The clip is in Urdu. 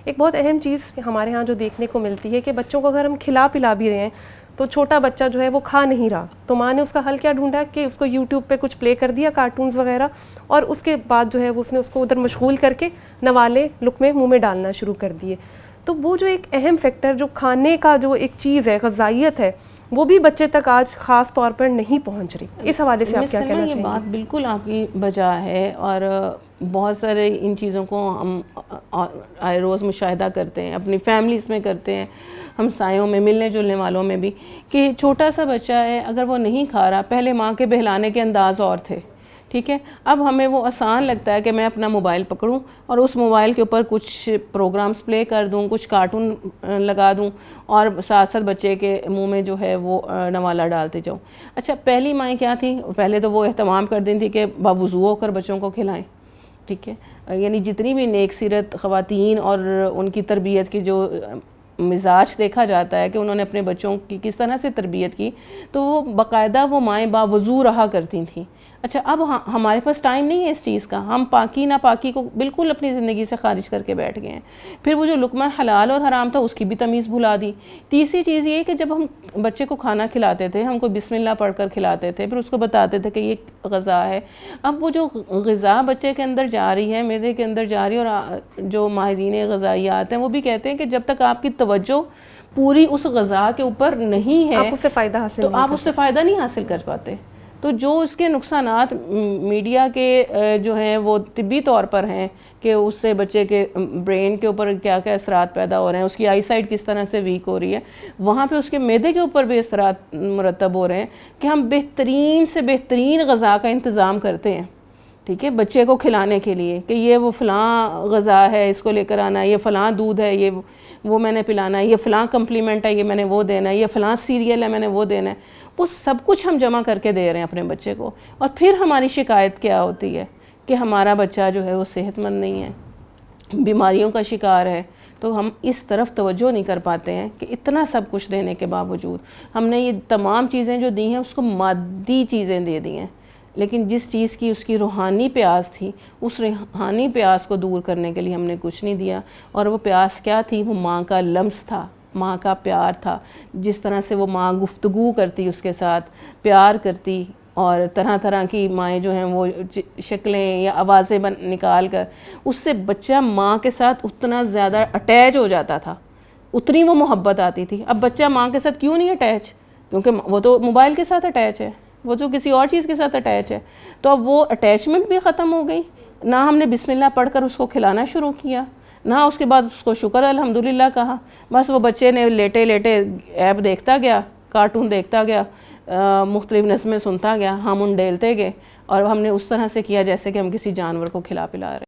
ایک بہت اہم چیز ہمارے ہاں جو دیکھنے کو ملتی ہے کہ بچوں کو اگر ہم کھلا پلا بھی رہے ہیں تو چھوٹا بچہ جو ہے وہ کھا نہیں رہا، تو ماں نے اس کا حل کیا ڈھونڈا کہ اس کو یوٹیوب پہ کچھ پلے کر دیا کارٹونز وغیرہ، اور اس کے بعد جو ہے اس نے اس کو ادھر مشغول کر کے نوالے لقمے منہ میں ڈالنا شروع کر دیے. تو وہ جو ایک اہم فیکٹر جو کھانے کا جو ایک چیز ہے، غذائیت ہے، وہ بھی بچے تک آج خاص طور پر نہیں پہنچ رہی. اس حوالے سے آپ کیا کہنا چاہیں گے؟ یہ بات بالکل آپ کی بجا ہے، اور بہت سارے ان چیزوں کو ہم آئے روز مشاہدہ کرتے ہیں، اپنی فیملیز میں کرتے ہیں، ہمسایوں میں، ملنے جلنے والوں میں بھی، کہ چھوٹا سا بچہ ہے اگر وہ نہیں کھا رہا، پہلے ماں کے بہلانے کے انداز اور تھے، ٹھیک ہے، اب ہمیں وہ آسان لگتا ہے کہ میں اپنا موبائل پکڑوں اور اس موبائل کے اوپر کچھ پروگرامز پلے کر دوں، کچھ کارٹون لگا دوں، اور ساتھ ساتھ بچے کے منہ میں جو ہے وہ نوالا ڈالتے جاؤں. اچھا، پہلی مائیں کیا تھیں؟ پہلے تو وہ اہتمام کر دیں تھی کہ باوضو ہو کر بچوں کو کھلائیں، ٹھیک ہے، یعنی جتنی بھی نیک سیرت خواتین اور ان کی تربیت کی جو مزاج دیکھا جاتا ہے کہ انہوں نے اپنے بچوں کی کس طرح سے تربیت کی، تو وہ باقاعدہ وہ مائیں باوضو رہا کرتی تھیں. اچھا، اب ہمارے پاس ٹائم نہیں ہے اس چیز کا، ہم پاکی ناپاکی کو بالکل اپنی زندگی سے خارج کر کے بیٹھ گئے ہیں. پھر وہ جو لقمہ حلال اور حرام تھا اس کی بھی تمیز بھلا دی. تیسری چیز یہ کہ جب ہم بچے کو کھانا کھلاتے تھے، ہم کو بسم اللہ پڑھ کر کھلاتے تھے، پھر اس کو بتاتے تھے کہ یہ غذا ہے. اب وہ جو غذا بچے کے اندر جا رہی ہے، معدے کے اندر جا رہی ہے، اور جو ماہرین غذائیات ہیں وہ بھی کہتے ہیں کہ جب تک آپ کی توجہ پوری اس غذا کے اوپر نہیں ہے آپ اس سے فائدہ حاصل تو آپ اس سے فائدہ نہیں حاصل کر پاتے. تو جو اس کے نقصانات میڈیا کے جو ہیں وہ طبی طور پر ہیں کہ اس سے بچے کے برین کے اوپر کیا کیا اثرات پیدا ہو رہے ہیں، اس کی آئی سائٹ کس طرح سے ویک ہو رہی ہے، وہاں پہ اس کے معدے کے اوپر بھی اثرات مرتب ہو رہے ہیں کہ ہم بہترین سے بہترین غذا کا انتظام کرتے ہیں، ٹھیک ہے، بچے کو کھلانے کے لیے کہ یہ وہ فلاں غذا ہے، اس کو لے کر آنا ہے، یہ فلاں دودھ ہے، یہ وہ میں نے پلانا ہے، یہ فلاں کمپلیمنٹ ہے، یہ میں نے وہ دینا ہے، یہ فلاں سیریل ہے میں نے وہ دینا ہے. وہ سب کچھ ہم جمع کر کے دے رہے ہیں اپنے بچے کو، اور پھر ہماری شکایت کیا ہوتی ہے کہ ہمارا بچہ جو ہے وہ صحت مند نہیں ہے، بیماریوں کا شکار ہے. تو ہم اس طرف توجہ نہیں کر پاتے ہیں کہ اتنا سب کچھ دینے کے باوجود ہم نے یہ تمام چیزیں جو دی ہیں اس کو مادی چیزیں دے دی ہیں، لیکن جس چیز کی اس کی روحانی پیاس تھی، اس روحانی پیاس کو دور کرنے کے لیے ہم نے کچھ نہیں دیا. اور وہ پیاس کیا تھی؟ وہ ماں کا لمس تھا، ماں کا پیار تھا. جس طرح سے وہ ماں گفتگو کرتی، اس کے ساتھ پیار کرتی، اور طرح طرح کی مائیں جو ہیں وہ شکلیں یا آوازیں نکال کر اس سے بچہ ماں کے ساتھ اتنا زیادہ اٹیچ ہو جاتا تھا، اتنی وہ محبت آتی تھی. اب بچہ ماں کے ساتھ کیوں نہیں اٹیچ؟ کیونکہ وہ تو موبائل کے ساتھ اٹیچ ہے، وہ تو کسی اور چیز کے ساتھ اٹیچ ہے. تو اب وہ اٹیچمنٹ بھی ختم ہو گئی. نہ ہم نے بسم اللہ پڑھ کر اس کو کھلانا شروع کیا، نہ اس کے بعد اس کو شکر الحمدللہ کہا. بس وہ بچے نے لیٹے لیٹے ایپ دیکھتا گیا، کارٹون دیکھتا گیا، مختلف نظمیں سنتا گیا، ہم ان ڈیلتے گئے، اور ہم نے اس طرح سے کیا جیسے کہ ہم کسی جانور کو کھلا پلا رہے ہیں.